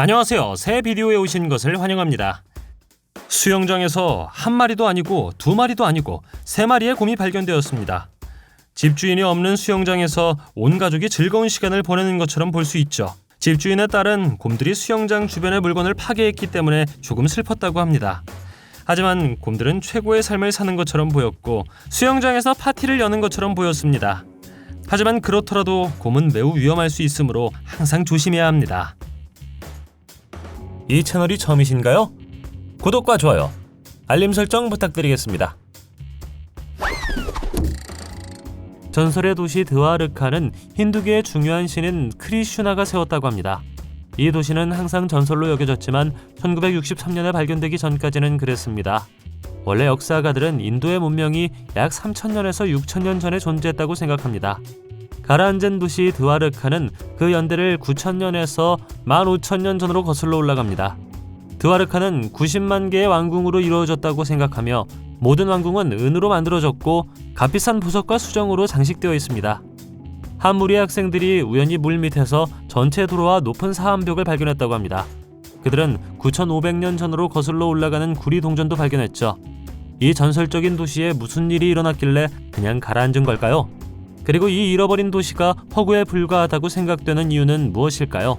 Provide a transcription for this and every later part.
안녕하세요. 새 비디오에 오신 것을 환영합니다. 수영장에서 한 마리도 아니고 두 마리도 아니고 세 마리의 곰이 발견되었습니다. 집주인이 없는 수영장에서 온 가족이 즐거운 시간을 보내는 것처럼 볼 수 있죠. 집주인의 딸은 곰들이 수영장 주변의 물건을 파괴했기 때문에 조금 슬펐다고 합니다. 하지만 곰들은 최고의 삶을 사는 것처럼 보였고 수영장에서 파티를 여는 것처럼 보였습니다. 하지만 그렇더라도 곰은 매우 위험할 수 있으므로 항상 조심해야 합니다. 이 채널이 처음이신가요? 구독과 좋아요, 알림 설정 부탁드리겠습니다. 전설의 도시 드와르카는 힌두교의 중요한 신인 크리슈나가 세웠다고 합니다. 이 도시는 항상 전설로 여겨졌지만 1963년에 발견되기 전까지는 그랬습니다. 원래 역사가들은 인도의 문명이 약 3000년에서 6000년 전에 존재했다고 생각합니다. 가라앉은 도시 드와르카는 그 연대를 9000년에서 15000년 전으로 거슬러 올라갑니다. 드와르카는 90만 개의 왕궁으로 이루어졌다고 생각하며 모든 왕궁은 은으로 만들어졌고 값비싼 보석과 수정으로 장식되어 있습니다. 한 무리의 학생들이 우연히 물 밑에서 전체 도로와 높은 사암벽을 발견했다고 합니다. 그들은 9500년 전으로 거슬러 올라가는 구리 동전도 발견했죠. 이 전설적인 도시에 무슨 일이 일어났길래 그냥 가라앉은 걸까요? 그리고 이 잃어버린 도시가 허구에 불과하다고 생각되는 이유는 무엇일까요?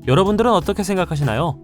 여러분들은 어떻게 생각하시나요?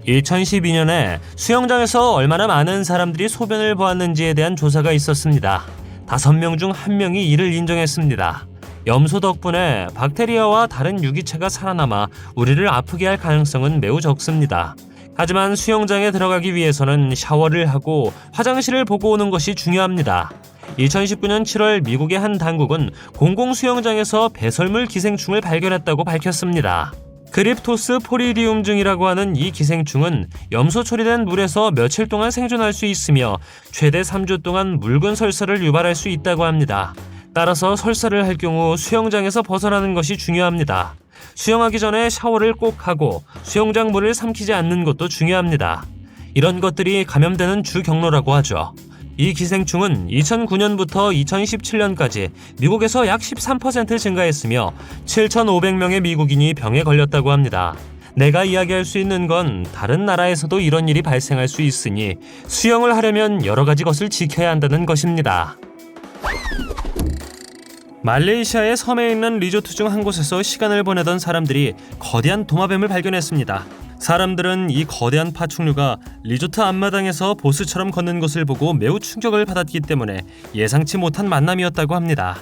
2012년에 수영장에서 얼마나 많은 사람들이 소변을 보았는지에 대한 조사가 있었습니다. 5명 중 1명이 이를 인정했습니다. 염소 덕분에 박테리아와 다른 유기체가 살아남아 우리를 아프게 할 가능성은 매우 적습니다. 하지만 수영장에 들어가기 위해서는 샤워를 하고 화장실을 보고 오는 것이 중요합니다. 2019년 7월 미국의 한 당국은 공공수영장에서 배설물 기생충을 발견했다고 밝혔습니다. 크립토스 포리디움증이라고 하는 이 기생충은 염소 처리된 물에서 며칠 동안 생존할 수 있으며 최대 3주 동안 묽은 설사를 유발할 수 있다고 합니다. 따라서 설사를 할 경우 수영장에서 벗어나는 것이 중요합니다. 수영하기 전에 샤워를 꼭 하고 수영장 물을 삼키지 않는 것도 중요합니다. 이런 것들이 감염되는 주 경로라고 하죠. 이 기생충은 2009년부터 2017년까지 미국에서 약 13% 증가했으며 7,500명의 미국인이 병에 걸렸다고 합니다. 내가 이야기할 수 있는 건 다른 나라에서도 이런 일이 발생할 수 있으니 수영을 하려면 여러 가지 것을 지켜야 한다는 것입니다. 말레이시아의 섬에 있는 리조트 중 한 곳에서 시간을 보내던 사람들이 거대한 도마뱀을 발견했습니다. 사람들은 이 거대한 파충류가 리조트 앞마당에서 보스처럼 걷는 것을 보고 매우 충격을 받았기 때문에 예상치 못한 만남이었다고 합니다.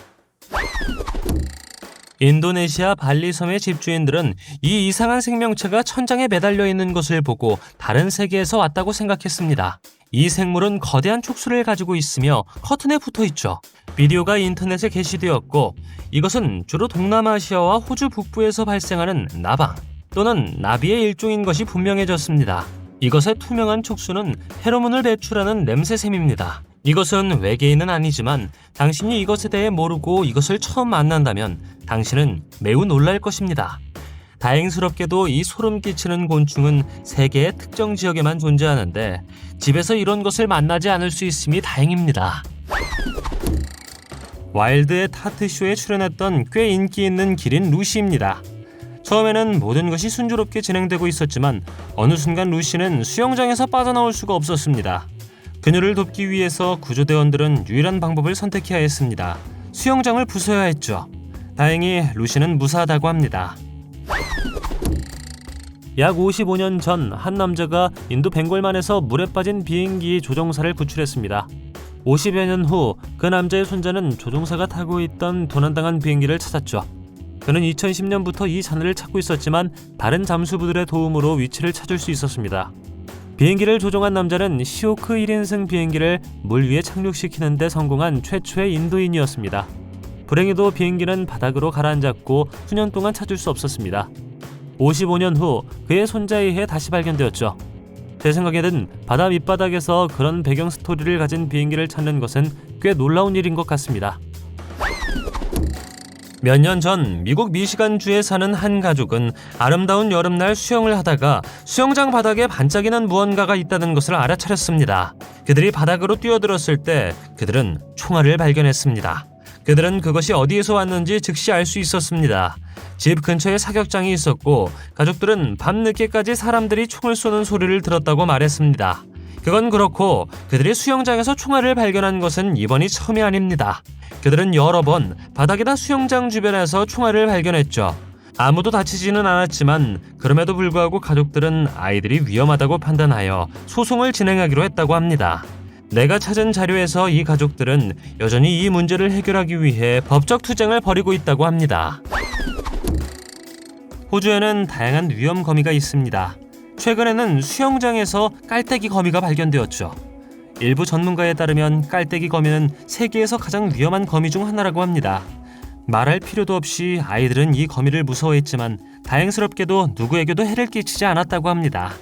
인도네시아 발리 섬의 집주인들은 이 이상한 생명체가 천장에 매달려 있는 것을 보고 다른 세계에서 왔다고 생각했습니다. 이 생물은 거대한 촉수를 가지고 있으며 커튼에 붙어 있죠. 비디오가 인터넷에 게시되었고 이것은 주로 동남아시아와 호주 북부에서 발생하는 나방 또는 나비의 일종인 것이 분명해졌습니다. 이것의 투명한 촉수는 페로몬을 배출하는 냄새샘입니다. 이것은 외계인은 아니지만 당신이 이것에 대해 모르고 이것을 처음 만난다면 당신은 매우 놀랄 것입니다. 다행스럽게도 이 소름 끼치는 곤충은 세계의 특정 지역에만 존재하는데 집에서 이런 것을 만나지 않을 수 있음이 다행입니다. 와일드의 타트쇼에 출연했던 꽤 인기 있는 기린 루시입니다. 처음에는 모든 것이 순조롭게 진행되고 있었지만 어느 순간 루시는 수영장에서 빠져나올 수가 없었습니다. 그녀를 돕기 위해서 구조대원들은 유일한 방법을 선택해야 했습니다. 수영장을 부숴야 했죠. 다행히 루시는 무사하다고 합니다. 약 55년 전 한 남자가 인도 벵골만에서 물에 빠진 비행기 조종사를 구출했습니다. 50여 년 후 그 남자의 손자는 조종사가 타고 있던 도난당한 비행기를 찾았죠. 그는 2010년부터 이 잔해를 찾고 있었지만 다른 잠수부들의 도움으로 위치를 찾을 수 있었습니다. 비행기를 조종한 남자는 시오크 1인승 비행기를 물 위에 착륙시키는 데 성공한 최초의 인도인이었습니다. 불행히도 비행기는 바닥으로 가라앉았고 수년 동안 찾을 수 없었습니다. 55년 후 그의 손자에 의해 다시 발견되었죠. 제 생각에는 바다 밑바닥에서 그런 배경 스토리를 가진 비행기를 찾는 것은 꽤 놀라운 일인 것 같습니다. 몇 년 전 미국 미시간주에 사는 한 가족은 아름다운 여름날 수영을 하다가 수영장 바닥에 반짝이는 무언가가 있다는 것을 알아차렸습니다. 그들이 바닥으로 뛰어들었을 때 그들은 총알을 발견했습니다. 그들은 그것이 어디에서 왔는지 즉시 알 수 있었습니다. 집 근처에 사격장이 있었고 가족들은 밤늦게까지 사람들이 총을 쏘는 소리를 들었다고 말했습니다. 그건 그렇고 그들이 수영장에서 총알을 발견한 것은 이번이 처음이 아닙니다. 그들은 여러 번 바닥이나 수영장 주변에서 총알을 발견했죠. 아무도 다치지는 않았지만 그럼에도 불구하고 가족들은 아이들이 위험하다고 판단하여 소송을 진행하기로 했다고 합니다. 내가 찾은 자료에서 이 가족들은 여전히 이 문제를 해결하기 위해 법적 투쟁을 벌이고 있다고 합니다. 호주에는 다양한 위험 거미가 있습니다. 최근에는 수영장에서 깔때기 거미가 발견되었죠. 일부 전문가에 따르면 깔때기 거미는 세계에서 가장 위험한 거미 중 하나라고 합니다. 말할 필요도 없이 아이들은 이 거미를 무서워했지만 다행스럽게도 누구에게도 해를 끼치지 않았다고 합니다.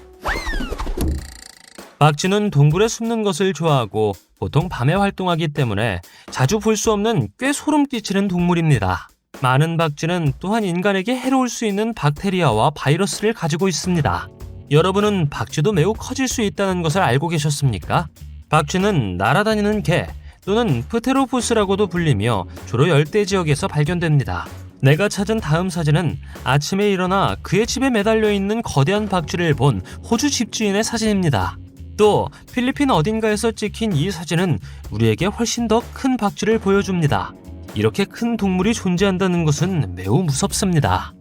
박쥐는 동굴에 숨는 것을 좋아하고 보통 밤에 활동하기 때문에 자주 볼 수 없는 꽤 소름 끼치는 동물입니다. 많은 박쥐는 또한 인간에게 해로울 수 있는 박테리아와 바이러스를 가지고 있습니다. 여러분은 박쥐도 매우 커질 수 있다는 것을 알고 계셨습니까? 박쥐는 날아다니는 개 또는 프테로포스라고도 불리며 주로 열대 지역에서 발견됩니다. 내가 찾은 다음 사진은 아침에 일어나 그의 집에 매달려 있는 거대한 박쥐를 본 호주 집주인의 사진입니다. 또 필리핀 어딘가에서 찍힌 이 사진은 우리에게 훨씬 더 큰 박쥐를 보여줍니다. 이렇게 큰 동물이 존재한다는 것은 매우 무섭습니다.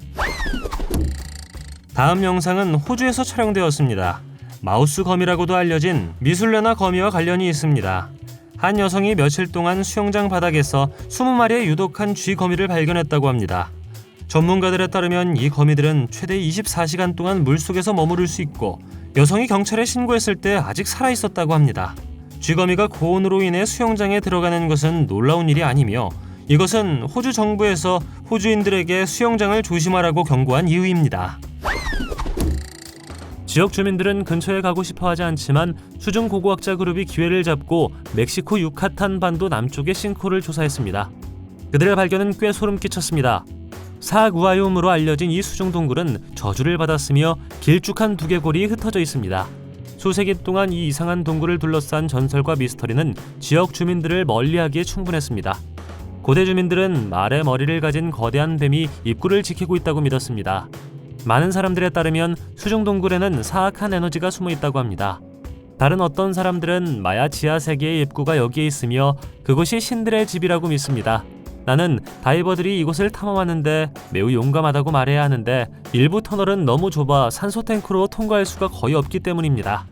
다음 영상은 호주에서 촬영되었습니다. 마우스 거미라고도 알려진 미술레나 거미와 관련이 있습니다. 한 여성이 며칠 동안 수영장 바닥에서 20마리의 유독한 쥐 거미를 발견했다고 합니다. 전문가들에 따르면 이 거미들은 최대 24시간 동안 물속에서 머무를 수 있고 여성이 경찰에 신고했을 때 아직 살아있었다고 합니다. 쥐거미가 고온으로 인해 수영장에 들어가는 것은 놀라운 일이 아니며 이것은 호주 정부에서 호주인들에게 수영장을 조심하라고 경고한 이유입니다. 지역 주민들은 근처에 가고 싶어 하지 않지만 수중 고고학자 그룹이 기회를 잡고 멕시코 유카탄 반도 남쪽의 싱크홀을 조사했습니다. 그들의 발견은 꽤 소름 끼쳤습니다. 사구아욤으로 알려진 이 수중 동굴은 저주를 받았으며 길쭉한 두개골이 흩어져 있습니다. 수세기 동안 이 이상한 동굴을 둘러싼 전설과 미스터리는 지역 주민들을 멀리하기에 충분했습니다. 고대 주민들은 말의 머리를 가진 거대한 뱀이 입구를 지키고 있다고 믿었습니다. 많은 사람들에 따르면 수중 동굴에는 사악한 에너지가 숨어 있다고 합니다. 다른 어떤 사람들은 마야 지하 세계의 입구가 여기에 있으며 그곳이 신들의 집이라고 믿습니다. 나는 다이버들이 이곳을 탐험하는데 매우 용감하다고 말해야 하는데 일부 터널은 너무 좁아 산소 탱크로 통과할 수가 거의 없기 때문입니다.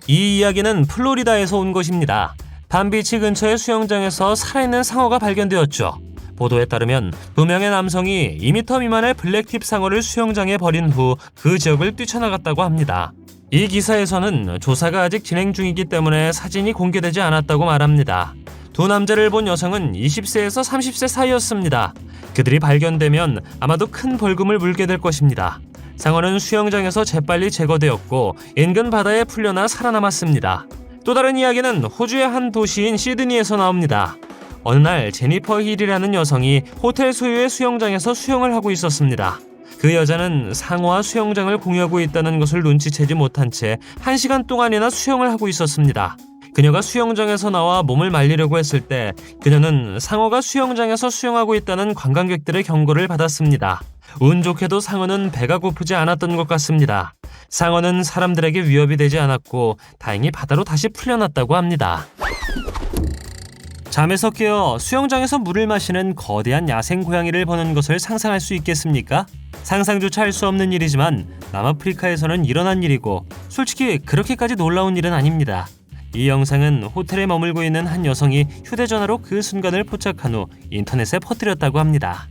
이 이야기는 플로리다에서 온 것입니다. 밤비치 근처의 수영장에서 살아있는 상어가 발견되었죠. 보도에 따르면 두 명의 남성이 2m 미만의 블랙팁 상어를 수영장에 버린 후 그 지역을 뛰쳐나갔다고 합니다. 이 기사에서는 조사가 아직 진행 중이기 때문에 사진이 공개되지 않았다고 말합니다. 두 남자를 본 여성은 20세에서 30세 사이였습니다. 그들이 발견되면 아마도 큰 벌금을 물게 될 것입니다. 상어는 수영장에서 재빨리 제거되었고 인근 바다에 풀려나 살아남았습니다. 또 다른 이야기는 호주의 한 도시인 시드니에서 나옵니다. 어느 날 제니퍼 힐이라는 여성이 호텔 소유의 수영장에서 수영을 하고 있었습니다. 그 여자는 상어와 수영장을 공유하고 있다는 것을 눈치채지 못한 채 1시간 동안이나 수영을 하고 있었습니다. 그녀가 수영장에서 나와 몸을 말리려고 했을 때 그녀는 상어가 수영장에서 수영하고 있다는 관광객들의 경고를 받았습니다. 운 좋게도 상어는 배가 고프지 않았던 것 같습니다. 상어는 사람들에게 위협이 되지 않았고 다행히 바다로 다시 풀려났다고 합니다. 잠에서 깨어 수영장에서 물을 마시는 거대한 야생 고양이를 보는 것을 상상할 수 있겠습니까? 상상조차 할 수 없는 일이지만 남아프리카에서는 일어난 일이고 솔직히 그렇게까지 놀라운 일은 아닙니다. 이 영상은 호텔에 머물고 있는 한 여성이 휴대전화로 그 순간을 포착한 후 인터넷에 퍼뜨렸다고 합니다.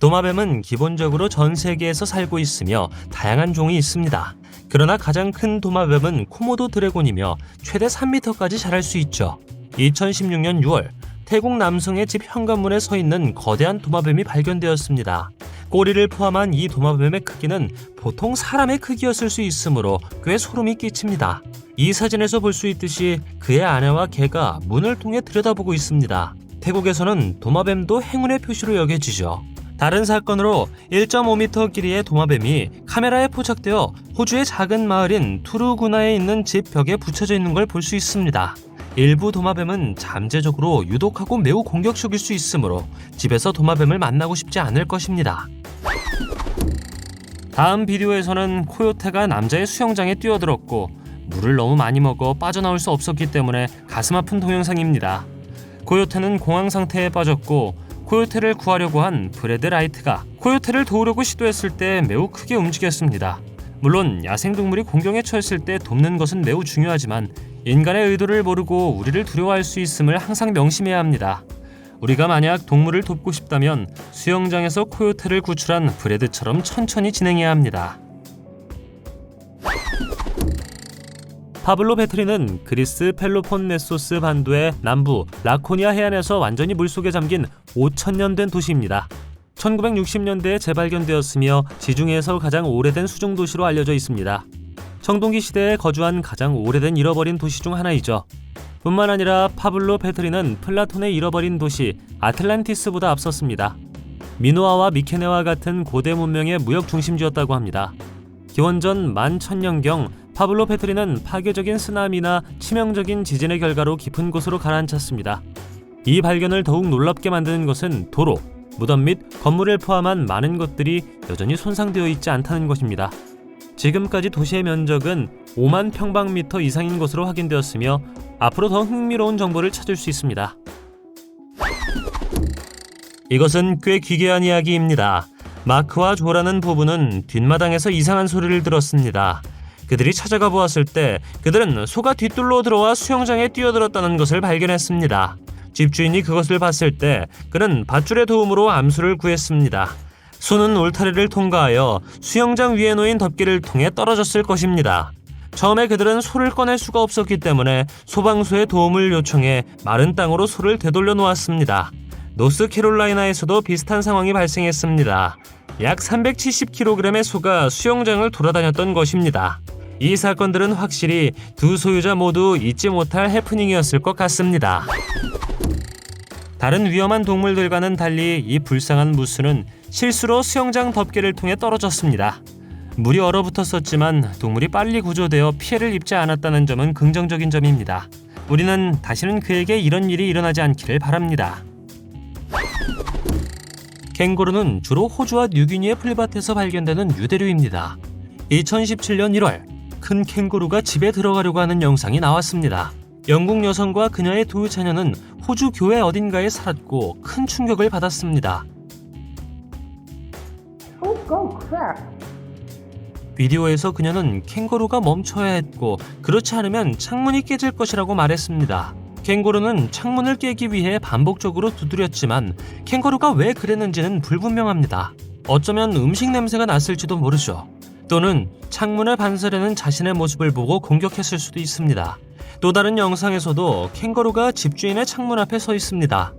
도마뱀은 기본적으로 전 세계에서 살고 있으며 다양한 종이 있습니다. 그러나 가장 큰 도마뱀은 코모도 드래곤이며 최대 3m까지 자랄 수 있죠. 2016년 6월 태국 남성의 집 현관문에 서 있는 거대한 도마뱀이 발견되었습니다. 꼬리를 포함한 이 도마뱀의 크기는 보통 사람의 크기였을 수 있으므로 꽤 소름이 끼칩니다. 이 사진에서 볼 수 있듯이 그의 아내와 개가 문을 통해 들여다보고 있습니다. 태국에서는 도마뱀도 행운의 표시로 여겨지죠. 다른 사건으로 1.5m 길이의 도마뱀이 카메라에 포착되어 호주의 작은 마을인 투루구나에 있는 집 벽에 붙여져 있는 걸 볼 수 있습니다. 일부 도마뱀은 잠재적으로 유독하고 매우 공격적일 수 있으므로 집에서 도마뱀을 만나고 싶지 않을 것입니다. 다음 비디오에서는 코요테가 남자의 수영장에 뛰어들었고 물을 너무 많이 먹어 빠져나올 수 없었기 때문에 가슴 아픈 동영상입니다. 코요테는 공황 상태에 빠졌고 코요테를 구하려고 한 브래드 라이트가 코요테를 도우려고 시도했을 때 매우 크게 움직였습니다. 물론 야생동물이 공경에 처했을 때 돕는 것은 매우 중요하지만 인간의 의도를 모르고 우리를 두려워할 수 있음을 항상 명심해야 합니다. 우리가 만약 동물을 돕고 싶다면 수영장에서 코요테를 구출한 브래드처럼 천천히 진행해야 합니다. 파블로 베트리는 그리스 펠로폰네소스 반도의 남부 라코니아 해안에서 완전히 물속에 잠긴 5,000년 된 도시입니다. 1960년대에 재발견되었으며 지중해에서 가장 오래된 수중 도시로 알려져 있습니다. 청동기 시대에 거주한 가장 오래된 잃어버린 도시 중 하나이죠. 뿐만 아니라 파블로 베트리는 플라톤의 잃어버린 도시 아틀란티스보다 앞섰습니다. 미노아와 미케네와 같은 고대 문명의 무역 중심지였다고 합니다. 기원전 11,000년경 파블로 베트리는 파괴적인 쓰나미나 치명적인 지진의 결과로 깊은 곳으로 가라앉혔습니다. 이 발견을 더욱 놀랍게 만드는 것은 도로, 무덤 및 건물을 포함한 많은 것들이 여전히 손상되어 있지 않다는 것입니다. 지금까지 도시의 면적은 5만 평방미터 이상인 것으로 확인되었으며 앞으로 더 흥미로운 정보를 찾을 수 있습니다. 이것은 꽤 기괴한 이야기입니다. 마크와 조라는 부부는 뒷마당에서 이상한 소리를 들었습니다. 그들이 찾아가 보았을 때 그들은 소가 뒷뜰로 들어와 수영장에 뛰어들었다는 것을 발견했습니다. 집주인이 그것을 봤을 때 그는 밧줄의 도움으로 암소를 구했습니다. 소는 울타리를 통과하여 수영장 위에 놓인 덮개를 통해 떨어졌을 것입니다. 처음에 그들은 소를 꺼낼 수가 없었기 때문에 소방서의 도움을 요청해 마른 땅으로 소를 되돌려 놓았습니다. 노스캐롤라이나에서도 비슷한 상황이 발생했습니다. 약 370kg의 소가 수영장을 돌아다녔던 것입니다. 이 사건들은 확실히 두 소유자 모두 잊지 못할 해프닝이었을 것 같습니다. 다른 위험한 동물들과는 달리 이 불쌍한 무스는 실수로 수영장 덮개를 통해 떨어졌습니다. 물이 얼어붙었었지만 동물이 빨리 구조되어 피해를 입지 않았다는 점은 긍정적인 점입니다. 우리는 다시는 그에게 이런 일이 일어나지 않기를 바랍니다. 캥거루는 주로 호주와 뉴기니의 풀밭에서 발견되는 유대류입니다. 2017년 1월 큰 캥거루가 집에 들어가려고 하는 영상이 나왔습니다. 영국 여성과 그녀의 두 자녀는 호주 교외 어딘가에 살았고 큰 충격을 받았습니다. 비디오에서 그녀는 캥거루가 멈춰야 했고 그렇지 않으면 창문이 깨질 것이라고 말했습니다. 캥거루는 창문을 깨기 위해 반복적으로 두드렸지만 캥거루가 왜 그랬는지는 불분명합니다. 어쩌면 음식 냄새가 났을지도 모르죠. 또는 창문을 반사하는 자신의 모습을 보고 공격했을 수도 있습니다. 또 다른 영상에서도 캥거루가 집주인의 창문 앞에 서 있습니다.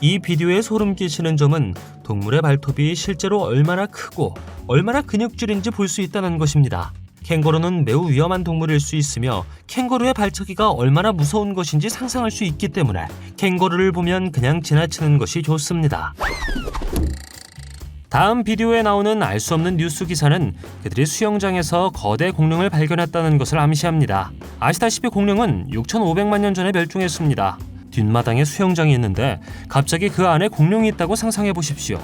이 비디오에 소름 끼치는 점은 동물의 발톱이 실제로 얼마나 크고 얼마나 근육질인지 볼 수 있다는 것입니다. 캥거루는 매우 위험한 동물일 수 있으며 캥거루의 발차기가 얼마나 무서운 것인지 상상할 수 있기 때문에 캥거루를 보면 그냥 지나치는 것이 좋습니다. 다음 비디오에 나오는 알 수 없는 뉴스 기사는 그들이 수영장에서 거대 공룡을 발견했다는 것을 암시합니다. 아시다시피 공룡은 6,500만 년 전에 멸종했습니다. 뒷마당에 수영장이 있는데 갑자기 그 안에 공룡이 있다고 상상해 보십시오.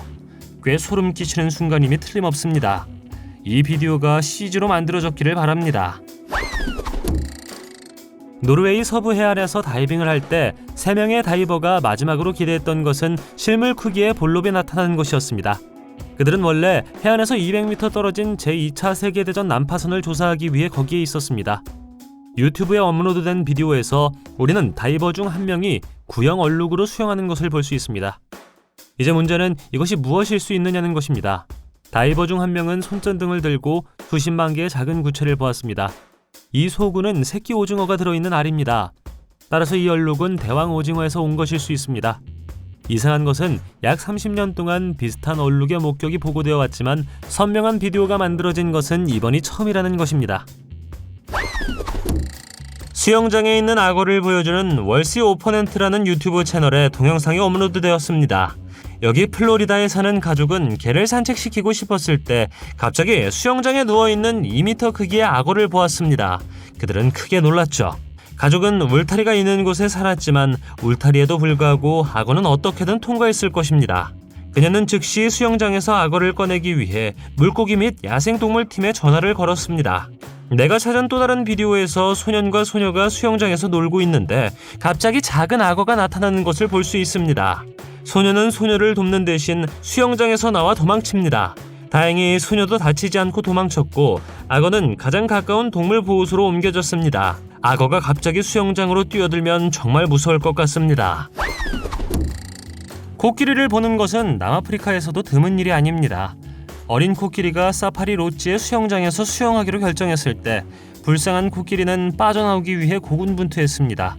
꽤 소름 끼치는 순간임이 틀림없습니다. 이 비디오가 CG로 만들어졌기를 바랍니다. 노르웨이 서부 해안에서 다이빙을 할 때 3명의 다이버가 마지막으로 기대했던 것은 실물 크기의 볼롭이 나타나는 것이었습니다. 그들은 원래 해안에서 200m 떨어진 제2차 세계대전 난파선을 조사하기 위해 거기에 있었습니다. 유튜브에 업로드된 비디오에서 우리는 다이버 중 한 명이 구형 얼룩으로 수영하는 것을 볼 수 있습니다. 이제 문제는 이것이 무엇일 수 있느냐는 것입니다. 다이버 중 한 명은 손전등을 들고 수십만 개의 작은 구체를 보았습니다. 이 소구는 새끼 오징어가 들어있는 알입니다. 따라서 이 얼룩은 대왕 오징어에서 온 것일 수 있습니다. 이상한 것은 약 30년 동안 비슷한 얼룩의 목격이 보고되어 왔지만 선명한 비디오가 만들어진 것은 이번이 처음이라는 것입니다. 수영장에 있는 악어를 보여주는 월시 오퍼넨트라는 유튜브 채널에 동영상이 업로드되었습니다. 여기 플로리다에 사는 가족은 개를 산책시키고 싶었을 때 갑자기 수영장에 누워있는 2m 크기의 악어를 보았습니다. 그들은 크게 놀랐죠. 가족은 울타리가 있는 곳에 살았지만 울타리에도 불구하고 악어는 어떻게든 통과했을 것입니다. 그녀는 즉시 수영장에서 악어를 꺼내기 위해 물고기 및 야생동물팀에 전화를 걸었습니다. 내가 찾은 또 다른 비디오에서 소년과 소녀가 수영장에서 놀고 있는데 갑자기 작은 악어가 나타나는 것을 볼 수 있습니다. 소녀는 소녀를 돕는 대신 수영장에서 나와 도망칩니다. 다행히 소녀도 다치지 않고 도망쳤고 악어는 가장 가까운 동물보호소로 옮겨졌습니다. 악어가 갑자기 수영장으로 뛰어들면 정말 무서울 것 같습니다. 코끼리를 보는 것은 남아프리카에서도 드문 일이 아닙니다. 어린 코끼리가 사파리 로지의 수영장에서 수영하기로 결정했을 때 불쌍한 코끼리는 빠져나오기 위해 고군분투했습니다.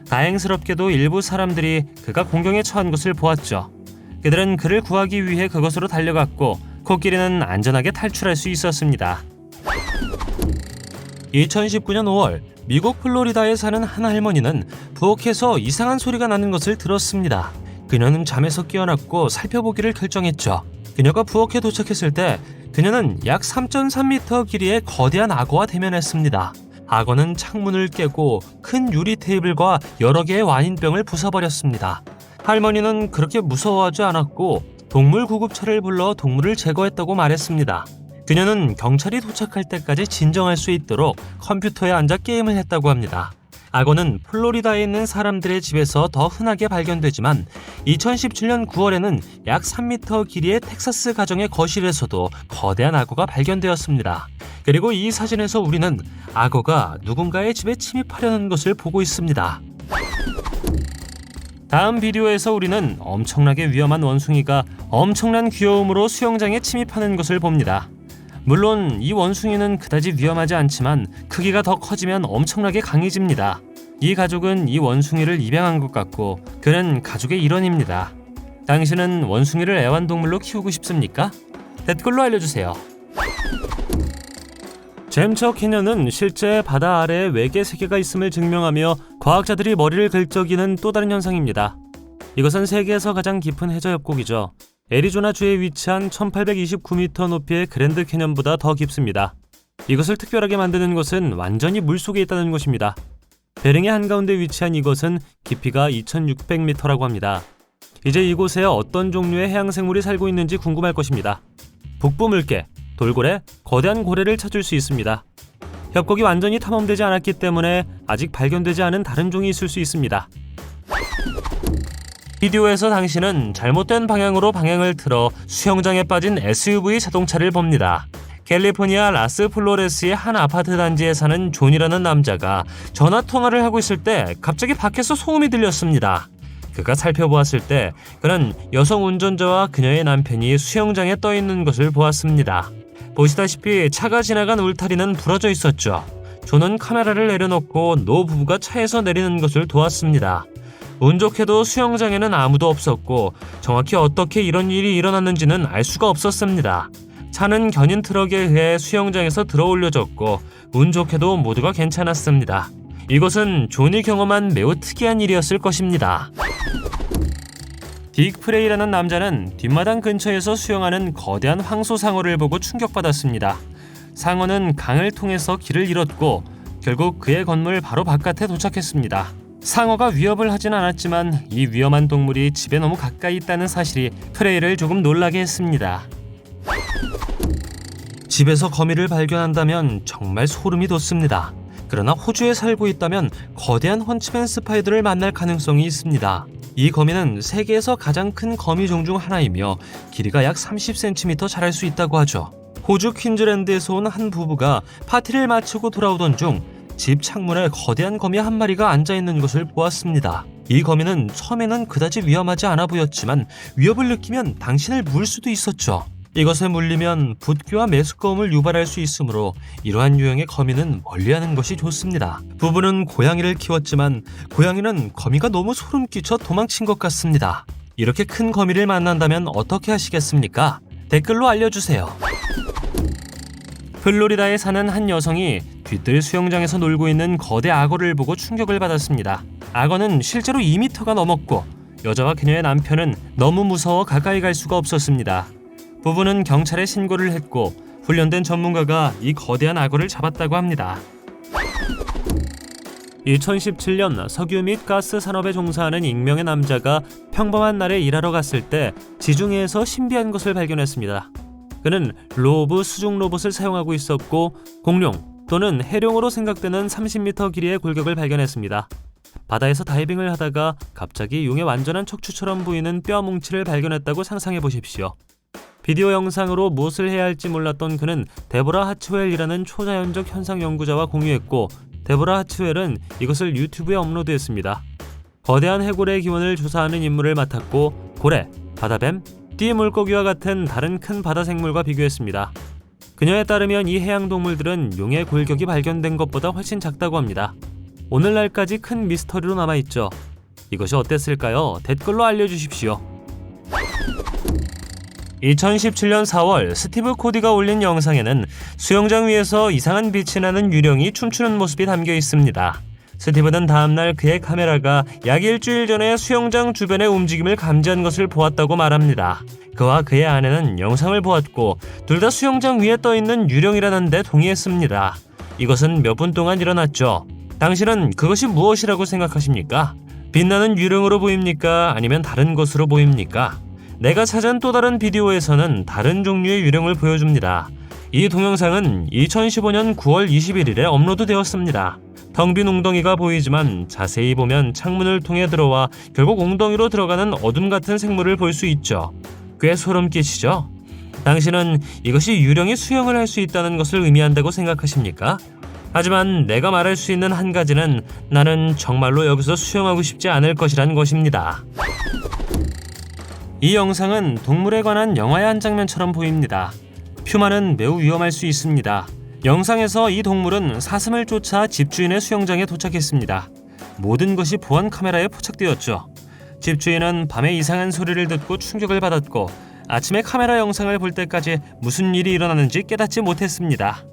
다행스럽게도 일부 사람들이 그가 공경에 처한 것을 보았죠. 그들은 그를 구하기 위해 그곳으로 달려갔고 코끼리는 안전하게 탈출할 수 있었습니다. 2019년 5월 미국 플로리다에 사는 한 할머니는 부엌에서 이상한 소리가 나는 것을 들었습니다. 그녀는 잠에서 깨어났고 살펴보기를 결정했죠. 그녀가 부엌에 도착했을 때 그녀는 약 3.3m 길이의 거대한 악어와 대면했습니다. 악어는 창문을 깨고 큰 유리 테이블과 여러 개의 와인병을 부숴버렸습니다. 할머니는 그렇게 무서워하지 않았고 동물 구급차를 불러 동물을 제거했다고 말했습니다. 그녀는 경찰이 도착할 때까지 진정할 수 있도록 컴퓨터에 앉아 게임을 했다고 합니다. 악어는 플로리다에 있는 사람들의 집에서 더 흔하게 발견되지만 2017년 9월에는 약 3m 길이의 텍사스 가정의 거실에서도 거대한 악어가 발견되었습니다. 그리고 이 사진에서 우리는 악어가 누군가의 집에 침입하려는 것을 보고 있습니다. 다음 비디오에서 우리는 엄청나게 위험한 원숭이가 엄청난 귀여움으로 수영장에 침입하는 것을 봅니다. 물론 이 원숭이는 그다지 위험하지 않지만 크기가 더 커지면 엄청나게 강해집니다. 이 가족은 이 원숭이를 입양한 것 같고 그는 가족의 일원입니다. 당신은 원숭이를 애완동물로 키우고 싶습니까? 댓글로 알려주세요. 잼처 캐년은 실제 바다 아래에 외계 세계가 있음을 증명하며 과학자들이 머리를 긁적이는 또 다른 현상입니다. 이것은 세계에서 가장 깊은 해저 협곡이죠. 애리조나주에 위치한 1829m 높이의 그랜드 캐년보다 더 깊습니다. 이것을 특별하게 만드는 것은 완전히 물속에 있다는 것입니다. 베링의 한가운데 위치한 이곳은 깊이가 2600m라고 합니다. 이제 이곳에 어떤 종류의 해양생물이 살고 있는지 궁금할 것입니다. 북부 물개, 돌고래, 거대한 고래를 찾을 수 있습니다. 협곡이 완전히 탐험되지 않았기 때문에 아직 발견되지 않은 다른 종이 있을 수 있습니다. 비디오에서 당신은 잘못된 방향으로 방향을 틀어 수영장에 빠진 SUV 자동차를 봅니다. 캘리포니아 라스플로레스의 한 아파트 단지에 사는 존이라는 남자가 전화 통화를 하고 있을 때 갑자기 밖에서 소음이 들렸습니다. 그가 살펴보았을 때 그는 여성 운전자와 그녀의 남편이 수영장에 떠 있는 것을 보았습니다. 보시다시피 차가 지나간 울타리는 부러져 있었죠. 존은 카메라를 내려놓고 노 부부가 차에서 내리는 것을 도왔습니다. 운 좋게도 수영장에는 아무도 없었고 정확히 어떻게 이런 일이 일어났는지는 알 수가 없었습니다. 차는 견인 트럭에 의해 수영장에서 들어올려졌고 운 좋게도 모두가 괜찮았습니다. 이것은 존이 경험한 매우 특이한 일이었을 것입니다. 딕 프레이라는 남자는 뒷마당 근처에서 수영하는 거대한 황소상어를 보고 충격받았습니다. 상어는 강을 통해서 길을 잃었고 결국 그의 건물 바로 바깥에 도착했습니다. 상어가 위협을 하진 않았지만 이 위험한 동물이 집에 너무 가까이 있다는 사실이 프레이를 조금 놀라게 했습니다. 집에서 거미를 발견한다면 정말 소름이 돋습니다. 그러나 호주에 살고 있다면 거대한 헌치맨 스파이더를 만날 가능성이 있습니다. 이 거미는 세계에서 가장 큰 거미종 중 하나이며 길이가 약 30cm 자랄 수 있다고 하죠. 호주 퀸즐랜드에서 온 한 부부가 파티를 마치고 돌아오던 중 집 창문에 거대한 거미 한 마리가 앉아있는 것을 보았습니다. 이 거미는 처음에는 그다지 위험하지 않아 보였지만 위협을 느끼면 당신을 물 수도 있었죠. 이것에 물리면 붓기와 메스꺼움을 유발할 수 있으므로 이러한 유형의 거미는 멀리하는 것이 좋습니다. 부부는 고양이를 키웠지만 고양이는 거미가 너무 소름 끼쳐 도망친 것 같습니다. 이렇게 큰 거미를 만난다면 어떻게 하시겠습니까? 댓글로 알려주세요. 플로리다에 사는 한 여성이 뒤뜰 수영장에서 놀고 있는 거대 악어를 보고 충격을 받았습니다. 악어는 실제로 2m가 넘었고 여자와 그녀의 남편은 너무 무서워 가까이 갈 수가 없었습니다. 부부는 경찰에 신고를 했고 훈련된 전문가가 이 거대한 악어를 잡았다고 합니다. 2017년 석유 및 가스 산업에 종사하는 익명의 남자가 평범한 날에 일하러 갔을 때 지중해에서 신비한 것을 발견했습니다. 그는 로브 수중 로봇을 사용하고 있었고 공룡 또는 해룡으로 생각되는 30m 길이의 골격을 발견했습니다. 바다에서 다이빙을 하다가 갑자기 용의 완전한 척추처럼 보이는 뼈 뭉치를 발견했다고 상상해 보십시오. 비디오 영상으로 무엇을 해야 할지 몰랐던 그는 데보라 하츠웰이라는 초자연적 현상 연구자와 공유했고 데보라 하츠웰은 이것을 유튜브에 업로드했습니다. 거대한 해골의 기원을 조사하는 임무를 맡았고 고래, 바다뱀, 띠 물고기와 같은 다른 큰 바다 생물과 비교했습니다. 그녀에 따르면 이 해양 동물들은 용의 골격이 발견된 것보다 훨씬 작다고 합니다. 오늘날까지 큰 미스터리로 남아있죠. 이것이 어땠을까요? 댓글로 알려주십시오. 2017년 4월 스티브 코디가 올린 영상에는 수영장 위에서 이상한 빛이 나는 유령이 춤추는 모습이 담겨 있습니다. 스티브는 다음날 그의 카메라가 약 일주일 전에 수영장 주변의 움직임을 감지한 것을 보았다고 말합니다. 그와 그의 아내는 영상을 보았고 둘 다 수영장 위에 떠있는 유령이라는 데 동의했습니다. 이것은 몇 분 동안 일어났죠. 당신은 그것이 무엇이라고 생각하십니까? 빛나는 유령으로 보입니까? 아니면 다른 것으로 보입니까? 내가 찾은 또 다른 비디오에서는 다른 종류의 유령을 보여줍니다. 이 동영상은 2015년 9월 21일에 업로드되었습니다. 텅 빈 웅덩이가 보이지만 자세히 보면 창문을 통해 들어와 결국 웅덩이로 들어가는 어둠 같은 생물을 볼 수 있죠. 꽤 소름 끼치죠? 당신은 이것이 유령이 수영을 할 수 있다는 것을 의미한다고 생각하십니까? 하지만 내가 말할 수 있는 한 가지는 나는 정말로 여기서 수영하고 싶지 않을 것이란 것입니다. 이 영상은 동물에 관한 영화의 한 장면처럼 보입니다. 퓨마는 매우 위험할 수 있습니다. 영상에서 이 동물은 사슴을 쫓아 집주인의 수영장에 도착했습니다. 모든 것이 보안 카메라에 포착되었죠. 집주인은 밤에 이상한 소리를 듣고 충격을 받았고 아침에 카메라 영상을 볼 때까지 무슨 일이 일어나는지 깨닫지 못했습니다.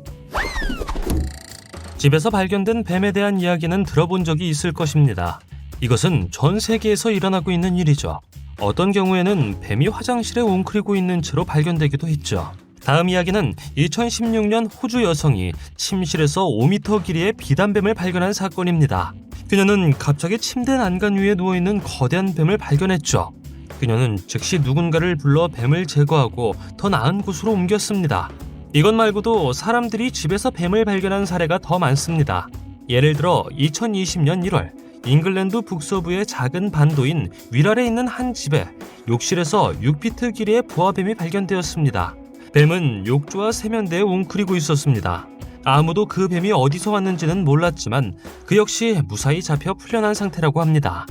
집에서 발견된 뱀에 대한 이야기는 들어본 적이 있을 것입니다. 이것은 전 세계에서 일어나고 있는 일이죠. 어떤 경우에는 뱀이 화장실에 웅크리고 있는 채로 발견되기도 했죠. 다음 이야기는 2016년 호주 여성이 침실에서 5m 길이의 비단뱀을 발견한 사건입니다. 그녀는 갑자기 침대 난간 위에 누워있는 거대한 뱀을 발견했죠. 그녀는 즉시 누군가를 불러 뱀을 제거하고 더 나은 곳으로 옮겼습니다. 이것 말고도 사람들이 집에서 뱀을 발견한 사례가 더 많습니다. 예를 들어 2020년 1월 잉글랜드 북서부의 작은 반도인 위랄에 있는 한 집에 욕실에서 6피트 길이의 보아뱀이 발견되었습니다. 뱀은 욕조와 세면대에 웅크리고 있었습니다. 아무도 그 뱀이 어디서 왔는지는 몰랐지만 그 역시 무사히 잡혀 풀려난 상태라고 합니다.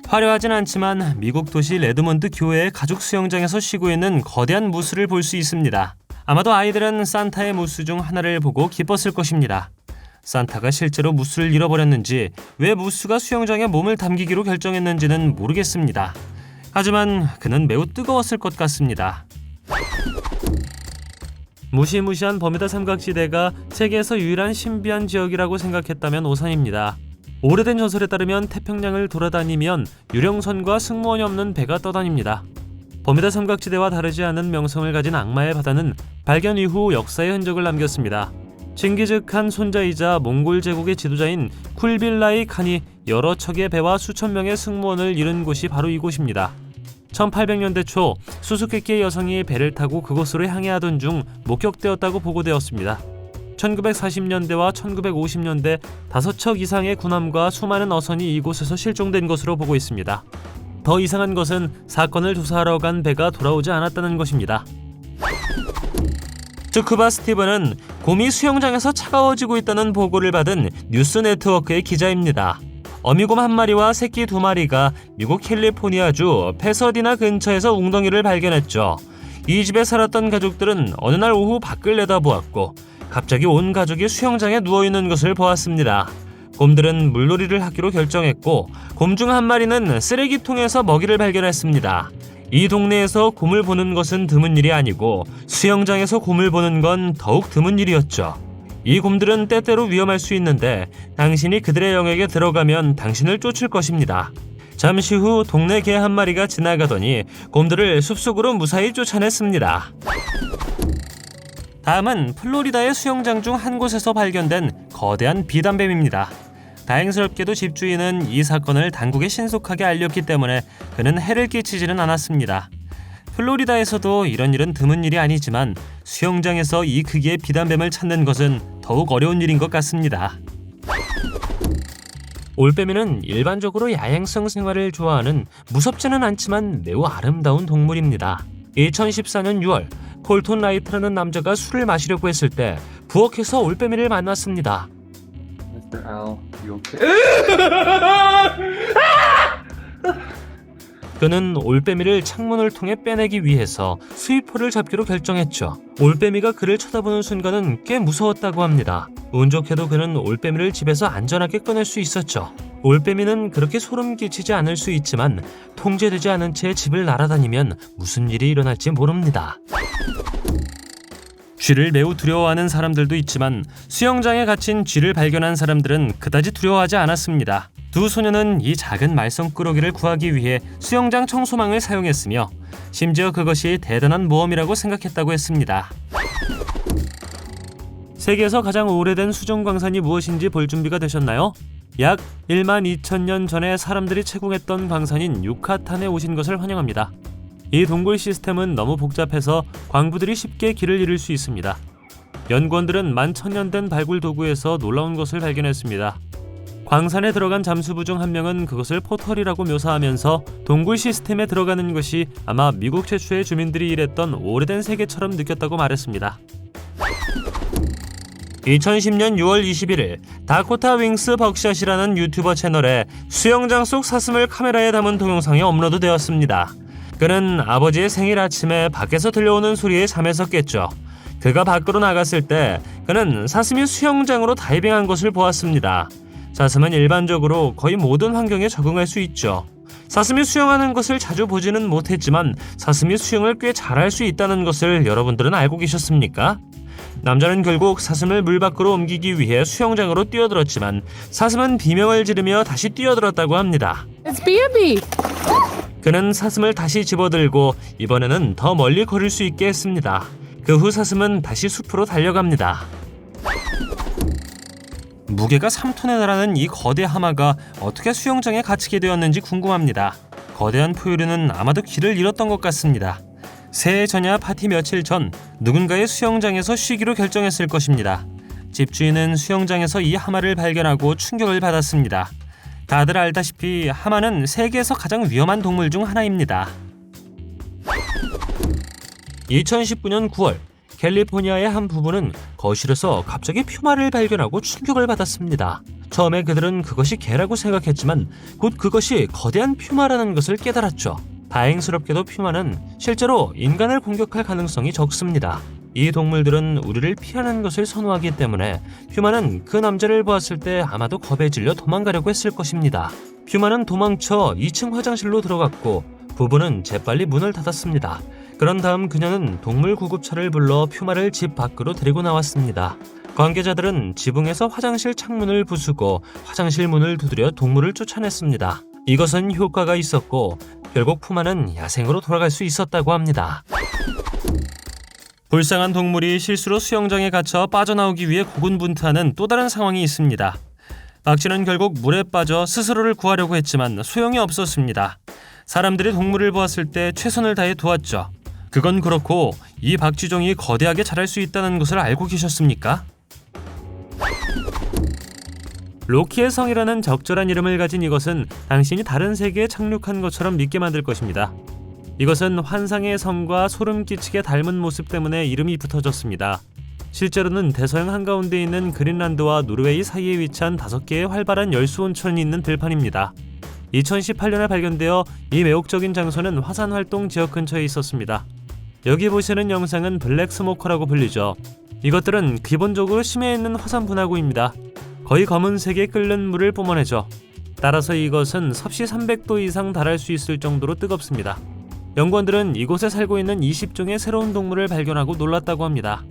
화려하진 않지만 미국 도시 레드몬드 교회의 가족 수영장에서 쉬고 있는 거대한 무스를 볼 수 있습니다. 아마도 아이들은 산타의 무스 중 하나를 보고 기뻤을 것입니다. 산타가 실제로 무스를 잃어버렸는지 왜 무스가 수영장에 몸을 담기기로 결정했는지는 모르겠습니다. 하지만 그는 매우 뜨거웠을 것 같습니다. 무시무시한 버뮤다 삼각지대가 세계에서 유일한 신비한 지역이라고 생각했다면 오산입니다. 오래된 전설에 따르면 태평양을 돌아다니면 유령선과 승무원이 없는 배가 떠다닙니다. 버뮤다 삼각지대와 다르지 않은 명성을 가진 악마의 바다는 발견 이후 역사의 흔적을 남겼습니다. 칭기즈칸 손자이자 몽골 제국의 지도자인 쿨빌라이 칸이 여러 척의 배와 수천 명의 승무원을 잃은 곳이 바로 이곳입니다. 1800년대 초 수수께끼의 여성이 배를 타고 그곳으로 향해하던 중 목격되었다고 보고되었습니다. 1940년대와 1950년대 5척 이상의 군함과 수많은 어선이 이곳에서 실종된 것으로 보고 있습니다. 더 이상한 것은 사건을 조사하러 간 배가 돌아오지 않았다는 것입니다. 스쿠바 스티븐은 곰이 수영장에서 차가워지고 있다는 보고를 받은 뉴스 네트워크의 기자입니다. 어미곰 한 마리와 새끼 2마리가 미국 캘리포니아주 패서디나 근처에서 웅덩이를 발견했죠. 이 집에 살았던 가족들은 어느 날 오후 밖을 내다보았고 갑자기 온 가족이 수영장에 누워있는 것을 보았습니다. 곰들은 물놀이를 하기로 결정했고 곰 중 한 마리는 쓰레기통에서 먹이를 발견했습니다. 이 동네에서 곰을 보는 것은 드문 일이 아니고 수영장에서 곰을 보는 건 더욱 드문 일이었죠. 이 곰들은 때때로 위험할 수 있는데 당신이 그들의 영역에 들어가면 당신을 쫓을 것입니다. 잠시 후 동네 개 한 마리가 지나가더니 곰들을 숲속으로 무사히 쫓아냈습니다. 다음은 플로리다의 수영장 중 한 곳에서 발견된 거대한 비단뱀입니다. 다행스럽게도 집주인은 이 사건을 당국에 신속하게 알렸기 때문에 그는 해를 끼치지는 않았습니다. 플로리다에서도 이런 일은 드문 일이 아니지만 수영장에서 이 크기의 비단뱀을 찾는 것은 더욱 어려운 일인 것 같습니다. 올빼미는 일반적으로 야행성 생활을 좋아하는 무섭지는 않지만 매우 아름다운 동물입니다. 2014년 6월 콜톤 라이트라는 남자가 술을 마시려고 했을 때 부엌에서 올빼미를 만났습니다. Mr. Al, you okay? 그는 올빼미를 창문을 통해 빼내기 위해서 수입포를 잡기로 결정했죠. 올빼미가 그를 쳐다보는 순간은 꽤 무서웠다고 합니다. 운 좋게도 그는 올빼미를 집에서 안전하게 꺼낼 수 있었죠. 올빼미는 그렇게 소름 끼치지 않을 수 있지만 통제되지 않은 채 집을 날아다니면 무슨 일이 일어날지 모릅니다. 쥐를 매우 두려워하는 사람들도 있지만 수영장에 갇힌 쥐를 발견한 사람들은 그다지 두려워하지 않았습니다. 두 소녀는 이 작은 말썽꾸러기를 구하기 위해 수영장 청소망을 사용했으며 심지어 그것이 대단한 모험이라고 생각했다고 했습니다. 세계에서 가장 오래된 수정광산이 무엇인지 볼 준비가 되셨나요? 약 1만 2천 전에 사람들이 채굴했던 광산인 유카탄에 오신 것을 환영합니다. 이 동굴 시스템은 너무 복잡해서 광부들이 쉽게 길을 잃을 수 있습니다. 연구원들은 11,000년 된 발굴 도구에서 놀라운 것을 발견했습니다. 광산에 들어간 잠수부 중 한 명은 그것을 포털이라고 묘사하면서 동굴 시스템에 들어가는 것이 아마 미국 최초의 주민들이 일했던 오래된 세계처럼 느꼈다고 말했습니다. 2010년 6월 21일 다코타 윙스 벅샷이라는 유튜버 채널에 수영장 속 사슴을 카메라에 담은 동영상이 업로드되었습니다. 그는 아버지의 생일 아침에 밖에서 들려오는 소리에 잠에서 깼죠. 그가 밖으로 나갔을 때 그는 사슴이 수영장으로 다이빙한 것을 보았습니다. 사슴은 일반적으로 거의 모든 환경에 적응할 수 있죠. 사슴이 수영하는 것을 자주 보지는 못했지만 사슴이 수영을 꽤 잘할 수 있다는 것을 여러분들은 알고 계셨습니까? 남자는 결국 사슴을 물 밖으로 옮기기 위해 수영장으로 뛰어들었지만 사슴은 비명을 지르며 다시 뛰어들었다고 합니다. It's B&B. 그는 사슴을 다시 집어들고 이번에는 더 멀리 걸을 수 있게 했습니다. 그 후 사슴은 다시 숲으로 달려갑니다. 무게가 3톤에 달하는 이 거대 하마가 어떻게 수영장에 갇히게 되었는지 궁금합니다. 거대한 포유류는 아마도 길을 잃었던 것 같습니다. 새해 전야 파티 며칠 전 누군가의 수영장에서 쉬기로 결정했을 것입니다. 집주인은 수영장에서 이 하마를 발견하고 충격을 받았습니다. 다들 알다시피 하마는 세계에서 가장 위험한 동물 중 하나입니다. 2019년 9월 캘리포니아의 한 부부는 거실에서 갑자기 퓨마를 발견하고 충격을 받았습니다. 처음에 그들은 그것이 개라고 생각했지만 곧 그것이 거대한 퓨마라는 것을 깨달았죠. 다행스럽게도 퓨마는 실제로 인간을 공격할 가능성이 적습니다. 이 동물들은 우리를 피하는 것을 선호하기 때문에 퓨마는 그 남자를 보았을 때 아마도 겁에 질려 도망가려고 했을 것입니다. 퓨마는 도망쳐 2층 화장실로 들어갔고 부부는 재빨리 문을 닫았습니다. 그런 다음 그녀는 동물 구급차를 불러 퓨마를 집 밖으로 데리고 나왔습니다. 관계자들은 지붕에서 화장실 창문을 부수고 화장실 문을 두드려 동물을 쫓아냈습니다. 이것은 효과가 있었고 결국 퓨마는 야생으로 돌아갈 수 있었다고 합니다. 불쌍한 동물이 실수로 수영장에 갇혀 빠져나오기 위해 고군분투하는 또 다른 상황이 있습니다. 박쥐는 결국 물에 빠져 스스로를 구하려고 했지만 소용이 없었습니다. 사람들이 동물을 보았을 때 최선을 다해 도왔죠. 그건 그렇고 이 박쥐종이 거대하게 자랄 수 있다는 것을 알고 계셨습니까? 로키의 성이라는 적절한 이름을 가진 이것은 당신이 다른 세계에 착륙한 것처럼 믿게 만들 것입니다. 이것은 환상의 성과 소름 끼치게 닮은 모습 때문에 이름이 붙어졌습니다. 실제로는 대서양 한가운데 있는 그린란드와 노르웨이 사이에 위치한 5개의 활발한 열수 온천이 있는 들판입니다. 2018년에 발견되어 이 매혹적인 장소는 화산활동 지역 근처에 있었습니다. 여기 보시는 영상은 블랙 스모커라고 불리죠. 이것들은 기본적으로 심해 있는 화산 분화구입니다. 거의 검은색의 끓는 물을 뿜어내죠. 따라서 이것은 섭씨 300도 이상 달할 수 있을 정도로 뜨겁습니다. 연구원들은 이곳에 살고 있는 20종의 새로운 동물을 발견하고 놀랐다고 합니다.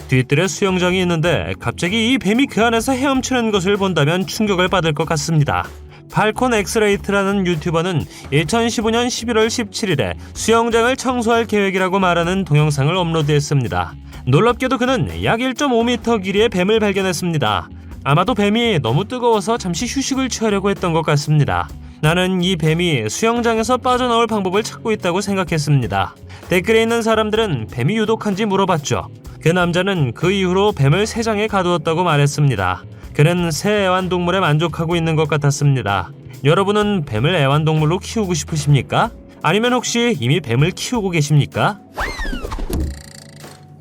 뒤뜰에 수영장이 있는데 갑자기 이 뱀이 그 안에서 헤엄치는 것을 본다면 충격을 받을 것 같습니다. 팔콘 엑스레이트라는 유튜버는 2015년 11월 17일에 수영장을 청소할 계획이라고 말하는 동영상을 업로드했습니다. 놀랍게도 그는 약 1.5m 길이의 뱀을 발견했습니다. 아마도 뱀이 너무 뜨거워서 잠시 휴식을 취하려고 했던 것 같습니다. 나는 이 뱀이 수영장에서 빠져나올 방법을 찾고 있다고 생각했습니다. 댓글에 있는 사람들은 뱀이 유독한지 물어봤죠. 그 남자는 그 이후로 뱀을 새 장에 가두었다고 말했습니다. 그는 새 애완동물에 만족하고 있는 것 같았습니다. 여러분은 뱀을 애완동물로 키우고 싶으십니까? 아니면 혹시 이미 뱀을 키우고 계십니까?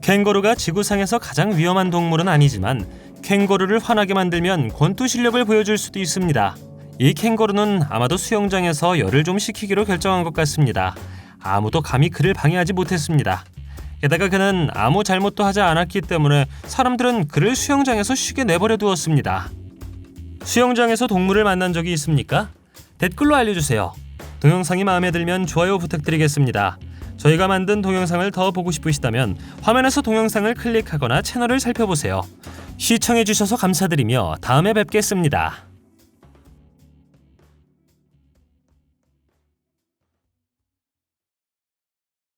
캥거루가 지구상에서 가장 위험한 동물은 아니지만 캥거루를 화나게 만들면 권투 실력을 보여줄 수도 있습니다. 이 캥거루는 아마도 수영장에서 열을 좀 식히기로 결정한 것 같습니다. 아무도 감히 그를 방해하지 못했습니다. 게다가 그는 아무 잘못도 하지 않았기 때문에 사람들은 그를 수영장에서 쉬게 내버려 두었습니다. 수영장에서 동물을 만난 적이 있습니까? 댓글로 알려주세요. 동영상이 마음에 들면 좋아요 부탁드리겠습니다. 저희가 만든 동영상을 더 보고 싶으시다면 화면에서 동영상을 클릭하거나 채널을 살펴보세요. 시청해주셔서 감사드리며 다음에 뵙겠습니다.